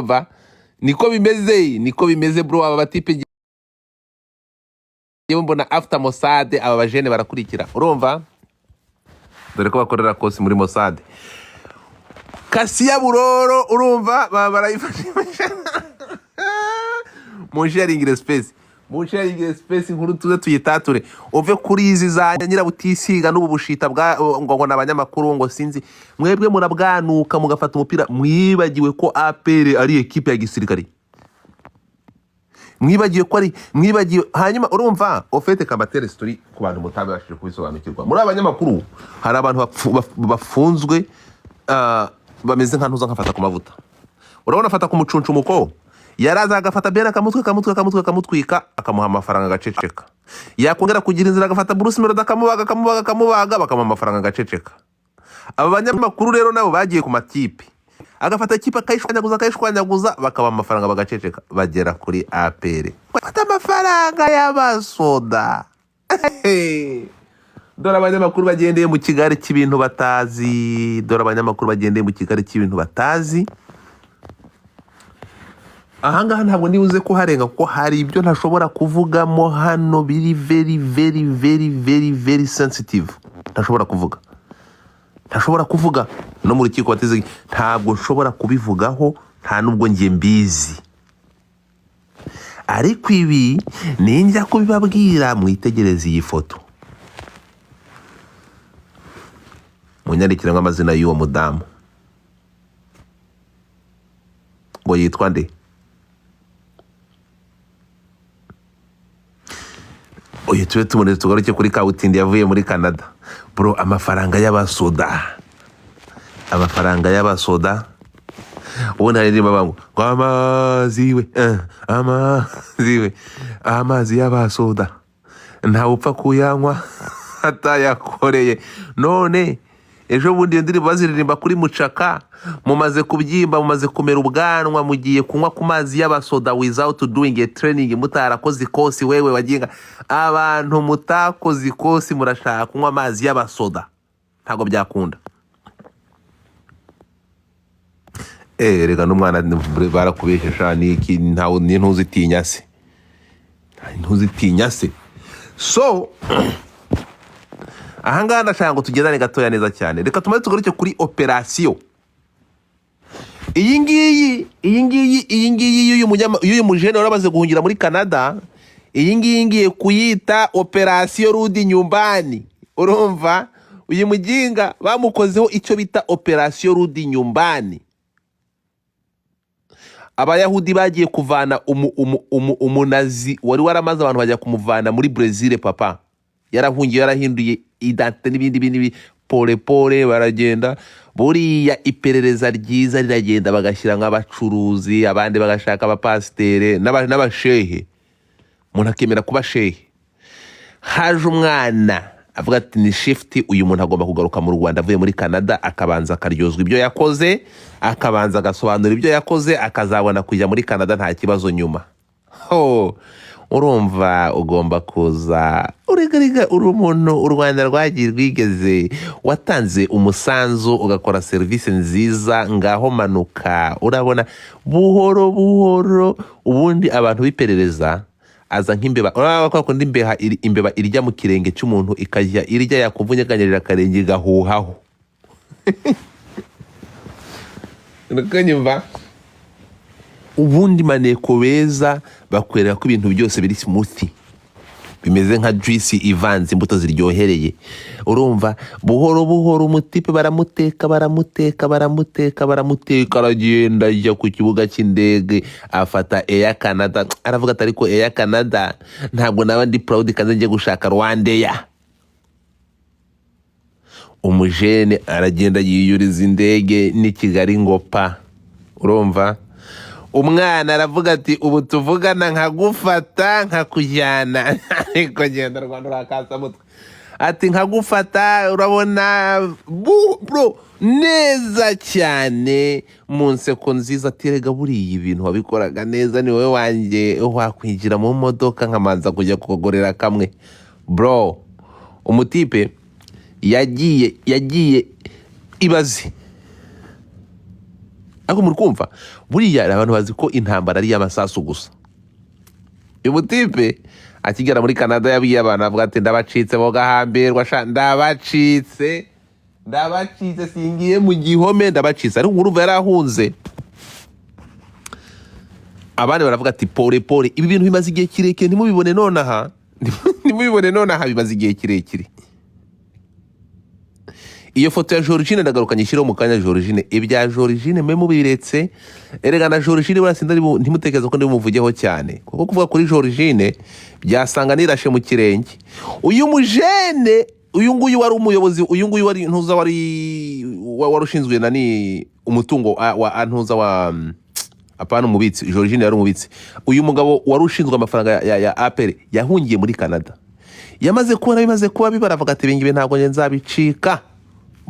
urumva niko bimeze bro. Aba batipe yewe mbona after Mossad aba bajene barakurikira, urumva dore ko bakorera kosi muri Mossad. Kasiya Buroro urumva barayifashisha mu sharing space nkuru tuze tuyitature uve kuri izi za nyirabutisiga n'ubu bushita bwa ngo n'abanyamakuru ngo sinzi mwebwe murabwanuka mugafata umupira mwibagiwe ko APR ari equipe ya gisirikare, mwibagiwe hanyuma urumva ofete Kambatere story ku bantu mutabashije kubisobanukirwa. Muri abanyamakuru hari abantu bafunzwe bameze nka ntuza nkafata ku mavuta, urabona afata ku mucuncu muko yaraza agafata bera kamutwika akamuha amafaranga agaceceka, yakongera kugira inzira agafata Bruce Melody akamubaga bakamuha amafaranga agaceceka. Aba banyamakuru rero nabo bagiye ku matipe agafata ikipe akayishwanyaguza bakaba amafaranga bagaceceka, bagera kuri APR bafata amafaranga y'abasoda. Dore abanyamakuru bagendeye mu Kigali cy'ibintu batazi, ahangaha ntabwo ndibuze ko harenga kuko hari ibyo ntashobora kuvugamo hano biri very sensitive. Ntashobora kuvuga no mu rukiko bateze, ntabwo nshobora kubivugaho, nta nubwo ngiye mbizi, ariko ibi ninjya kubibabwira mwitegereze iyi foto munyandikira nk'amazina y'uwo mudamu ngo yitwa nde. Oye tube tubone tugaruke kuri Kabutindi yavuye muri Canada bro. Amafaranga y'abasoda ubundi hari ndirimbo bangu ngo amazi y'abasoda ntawe upfa kuyanywa atayakoreye. None ejo bundi iyo ndirimbo baziririmba kuri Mucaka, mumaze kubyimba, mumaze kumera ubwanwa, mugiye kunywa ku mazi y'abasoda without doing a training, mutarakoze ikosi. Wewe waginga abantu mutakoze ikosi murashaka kunywa amazi y'abasoda, ntago byakunda. Rega n'umwana barakubesha niki ntawe ntuzitinya se. So ahangaha ndashaka ngo tugendane gatoya neza cyane. Reka tumaze tugaruke kuri operation iyi ngiyi y'uyu mujene warabaze guhungira muri Canada. Iyi ngiyi ngiye kuyita operation Rudi Nyumbani, urumva uyu mujinga bamukozeho icyo bita operation Rudi Nyumbani. Abayahudi bagiye kuvana umunazi wari waramaze abantu bajya kumuvana muri Brazil. Papa yarahungiye, yarahinduye identite n'ibindi pole baragenda. Buriya iperereza ryiza riragenda bagashyira nk'abacuruzi, abandi bagashaka abapasiteri n'abashehe, umuntu akemera kuba shehe. Haje umwana avuga ati ni shift, uyu muntu agomba kugaruka mu Rwanda avuye muri Canada, akabanza akaryozwa ibyo yakoze, akabanza agasobanura ibyo yakoze, akazabona kujya muri Canada nta kibazo nyuma. Urumva ugomba kuza urigariga uri umuntu u Rwanda rwigeze, watanze umusanzu ugakora service nziza, ngaho manuka. Urabona buhoro ubundi abantu biperereza aza nk'imbeba. Urabona ko kundi imbeba irya mu kirenge cy'umuntu ikajya irya yakuvunyaganyirira akarenge gahuhaho. Nakanyumva ubundi maneko beza bakwereka ko ibintu byose biri smooth, bimeze nka juice ivanze, imbuto ziryohereye. Urumva buhoro umutipe baramuteka, aragenda ajya ku kibuga cy'indege, afata Air Canada. Aravuga ati ariko Air Canada ntabwo naba ndi proud kandi ngiye gushaka Rwandair. Umujene aragenda yiyuriza indege ni Kigali ngopa. Urumva umwana aravuga ati ubu tuvugana nkagufata nkakujyana. Ariko genda Rwanda rakasa mutwe ati nkagufata, urabona bro neza cyane mu nseko nziza. Ati rega buriya ibintu wabikoraga neza, ni wowe wanjye wakwinjira mu modoka nkamanza kujya kugorera kamwe. Bro umutipe yagiye ibazi ariko muri kumva buriya abantu bazi ko intambara ari y'amasasu gusa. Uyu mutipe akigera muri Canada yabwiye abantu avuga ati ndabacitse bo gahambirwa sha ndabacitse singiye mu gihome ndabacitse, ariko urumva yarahunze. Abandi baravuga ati pole ibi bintu bimaze igihe kirekire ntimubibone nonaha bimaze igihe kirekire. Iyo foto ya Georgine ndagaruka nyishyiraho mu kanya. Georgine, ibya Georgine mwe mubiretse, erega na Georgine barasinda ntimutekereza ko ndimuvugeho cyane, kuko kuvuga kuri Georgine byasanga nirashe mu kirenge. Uyu mujene, uyu nguyu wari umuyobozi, uyu nguyu wari ntuza wari ushinzwe nani umutungo wa ntuza wa apana umubitsi. Georgine yari umubitsi. Uyu mugabo wari ushinzwe amafaranga ya APR yahungiye muri Canada. Yamaze kuba bibaravuga ati bingibe ntabwo nzabicika.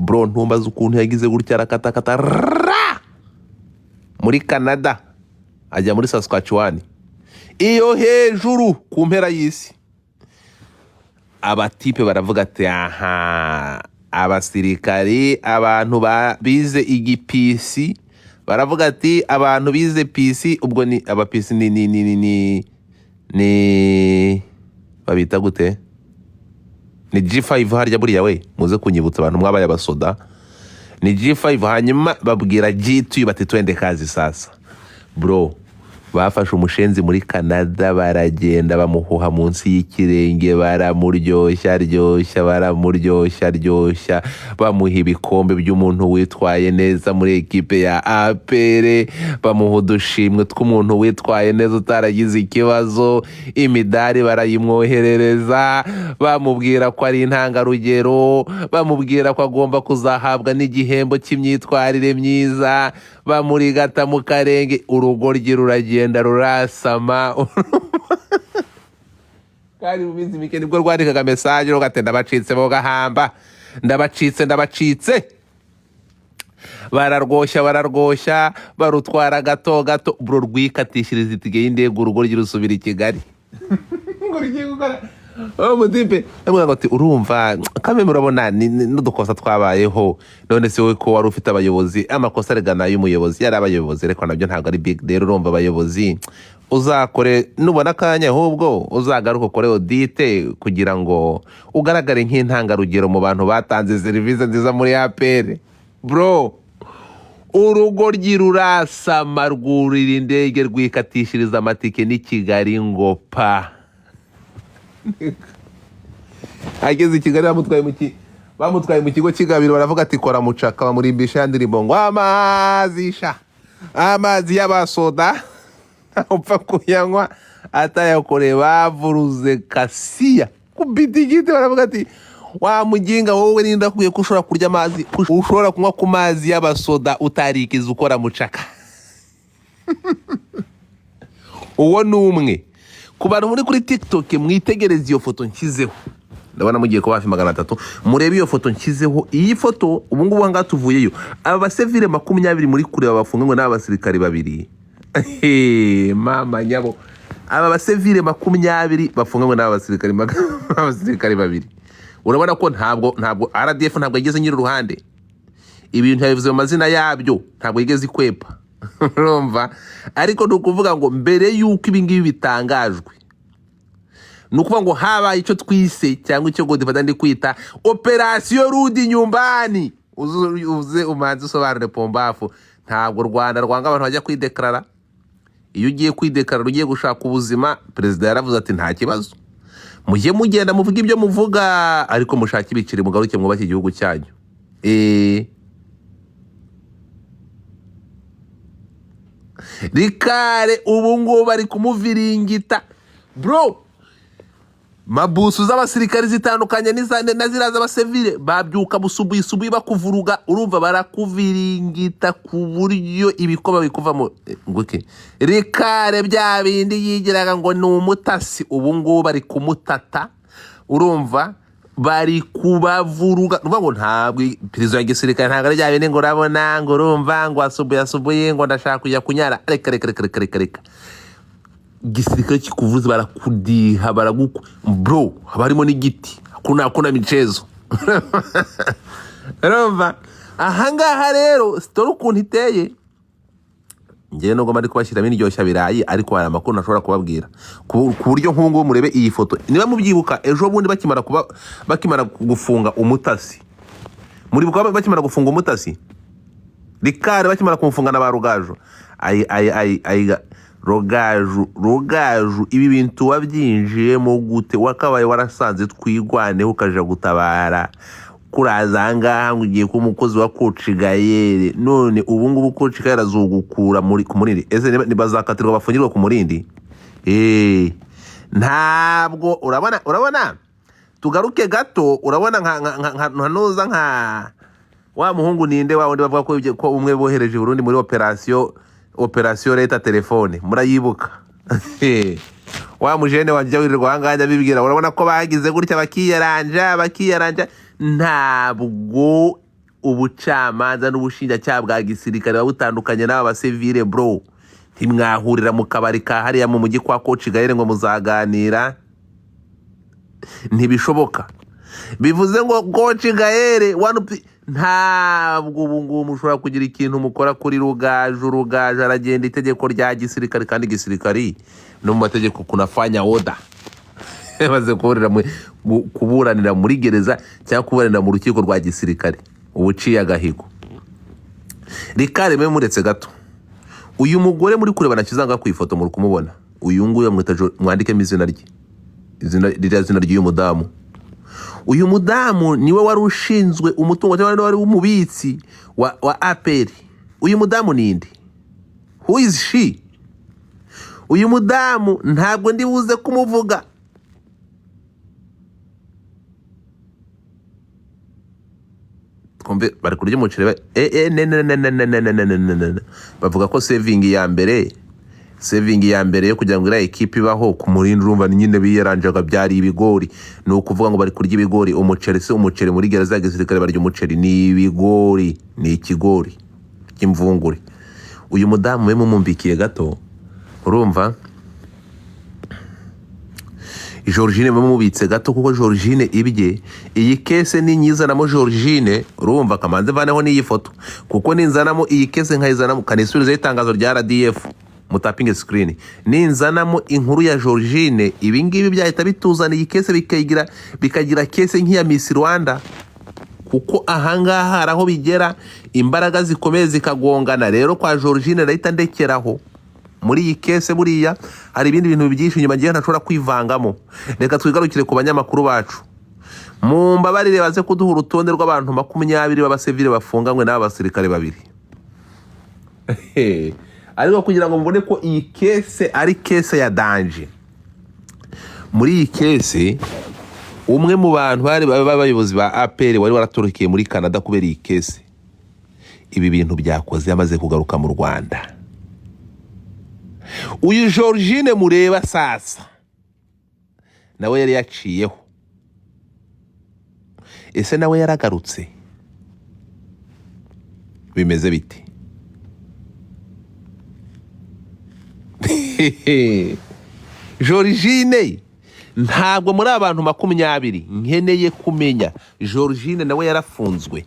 Bro, ntumbaza ukuntu yagize gutya arakatakata muri Canada ajya muri Saskatchewan, iyo hejuru ku mpera y'isi. Abatipe baravuga ati aha, abasirikari, abantu bize igipisi, baravuga ati abantu bize PC, ubwo ni abapisi ni babita gute? Ni G5 harya buriya we muze kunyibutsa abantu mwabaye abasoda. Ni G5 hanyuma babwira G2 bati twende kazi sasa. Bro, bafashe umushenzi muri Canada baragenda bamuhuha munsi y'ikirenge, baramuryoshya bamuha ibikombe by'umuntu witwaye neza muri ekipe ya APR, bamuha udushimwe tw'umuntu witwaye neza utaragize ikibazo, imidari barayimwoherereza, bamubwira ko ari intangarugero, bamubwira ko agomba kuzahabwa n'igihembo cy'imyitwarire myiza, bamurigata mu karenge, urugoryi ruragenda rurasama. Kandi mu minsi mike nibwo rwandikaga message rugate ndabacitse bo gahamba, ndabacitse. Bararwoshya barutwara gato bro, rwikatishiriza itike y'indege, urugoryi rusubira i Kigali. Ngo rugiye gukora mutipe amwe ati urumva kame murabona n'udukosa twabayeho, none se wowe ko wari ufite abayobozi, amakosa regana y'umuyobozi yari abayobozi, reko nabyo ntabwo ari big deal. Urumva abayobozi uzakore nubona kanya, ahubwo uzagaruka ukore audit kugira ngo ugaragare nk'intangarugero mu bantu batanze serivisi nziza muri APR. Bro, urugoryi rurasama rwurira indege rwikatishiriza amatike n'i Kigali ngo pa. Ageze i Kigali bamutwaye mu kigo cy'igabiro, baravuga ati kora mucaka, bamurimbisha ndirimbo ngo amazi y'abasoda upfa kuyanywa atayakore, bavuruze kasiya kubitigite. Baravuga ati wa muginga wowe ninda kuye ko ushobora kurya amazi, ushobora kunywa ku mazi y'abasoda utarikiza ukora mucaka. Uwo numwe ku bantu muri kuri TikTok mwitegereza iyo foto nshyizeho, ndabona mugiye kuba hafi 300. Murebe iyo foto nshyizeho. Iyi foto ubu ngubu hanga tuvuyeyo, aba basivile 20 muri kureba bafungwa n'abasirikari 2. Mama nyabo, aba basivile 20 bafungwa n'abasirikari 2. Urabona ko ntabwo RDF ntabwo yigeze nyiri ruhande, ibintu yabivuze mu mazina yabyo ntabwo yigeze ikwepa. Urumva, ariko nukuvuga ngo mbere yuko ibingibi bitangajwe, nukuvuga ngo habaye icyo twise cyangwa icyo Godfather ndi kwita Operation Rudi Nyumbani. Uze umanzi usobanure pombafu. Ntabwo Rwanda rwanga abantu bajya kwideklara. Iyo ugiye kwideklara ugiye gushaka ubuzima, perezida yaravuze ati nta kibazo, mujye mugenda muvuga ibyo muvuga, ariko mushaka ibiciri mugaruke mwubake igihugu cyanyu. Rikare ubu ngubu bari kumuviringita. Bro, mabusu z'abasirikari zitandukanye na ziraza abasivile babyuka busubuye bakuvuruga. Urumva barakuviringita ku buryo ibikoma bikuvamo nguke. Rikare bya bindi yigiraga ngo ni umutasi, ubu ngubu bari kumutata. Urumva bari kubavuruga. Urumva ngo ntabwo perezida wa gisirikare ntabwo ari bya bindi ngo urabona ngo urumva ngo asubuye ngo ndashaka kujya kunyara. Reka gisirikare kikuvuze barakudiha baraguku. Bro, harimo n'igiti, kuna michezo. Urumva ahangaha rero story ukuntu iteye, ngewe nubwo mari kubashyiramo indyoshya birayi ariko hari amakuru ntashobora kubabwira ku buryo nk'ubu ngubu murebe iyi foto niba mubyibuka ejo bundi bakimara gufunga umutasi muribuka bakimara gufunga umutasi Rikari bakimara kumufunga na ba Rugaju Rugaju ibi bintu wabyinjiyemo gute wakabaye warasanze twigwaneho ukaja gutabara kuraza ngaha ngugiye ko umukozi wa Coach Gaël none ubu ngubu Coach Gaël azugukura ku murindi ese nibazakatirwa bafungirwa ku murindi ntabwo urabona tugaruke gato urabona nka nka wa muhungu ninde wa wundi bavuga ko umwe bohereje Burundi muri operation leta telefone murayibuka wa mujene wanje wirirwa hanganya bibwira urabona ko bagize gutya bakiyaranja ntabwo ubucamanza n'ubushinjacyaha bwa gisirikare babutandukanye n'aba basivile bro ntimwahurira mu kabari ka hariya mu mujyi kwa Coach Gaël ngo muzaganira ntibishoboka bivuze ngo Coach Gaël ntabwo ubu ngubu mushobora kugira ikintu mukora kuri Rugaju aragenda itegeko rya gisirikare kandi gisirikari no mu mategeko kunafanya oda baze kuburanira muri gereza cyangwa kuburanira mu rukiko rwa gisirikare ubuciye agahigo Rikari mwe muretse gato uyu mugore muri kurebana kizanga ku ifoto muri kumubona uyu nguyu mwandike izina rye ry'uyu mudamu uyu mudamu niwe wari ushinzwe umutungo cyangwa wari umubitsi wa APR uyu mudamu ninde who is she uyu mudamu ntabwo ndibuze kumuvuga twumve bari kurya umuceri bavuga ko saving ya mbere yo kugira ngo ira equipe ibaho ku murindi urumva nyine biyaranjaga byari ibigori no ukuvuga ngo bari kurya ibigori umuceri muri gereza ya gisirikare barya umuceri ni ibigori ni ikigori cy'imvungure uyu mudamu we mumumbikiye gato urumva Georgine mumubitse gato kuko Georgine ibye iyi kese ni nyizanamo Georgine urumva kamanze vaneho n'iyi foto kuko ninzanamo iyi kese nkayizanamo kanisurize itangazo rya RDF mutapinge screen ninzanamo inkuru ya Georgine ibingibi byahita bituzana iyi kese bikagira kese nk'iya Miss Rwanda kuko ahangaha haraho bigera imbaraga zikomeye zikagongana rero kwa Georgine rahita ndekeraho muri iyi kese buriya hari ibindi bintu byinshi inyuma gihe ntashobora kwivangamo reka twigarukire ku banyamakuru bacu mu mbabarire baze kuduha urutonde rw'abantu 20 b'abasivile bafunganywe n'abasirikare babiri ariko kugira ngo mbone ko iyi kese ari kese ya danger muri iyi kese umwe mu bantu bari bayobozi ba APR wari waratorokiye muri Canada kubera iyi kese ibi bintu byakoze yamaze kugaruka mu Rwanda uyu Georgine mureba sasa nawe yari yaciyeho ese nawe yaragarutse bimeze bite Georgine ntabwo muri abantu 20 nkeneye kumenya Georgine nawe yarafunzwe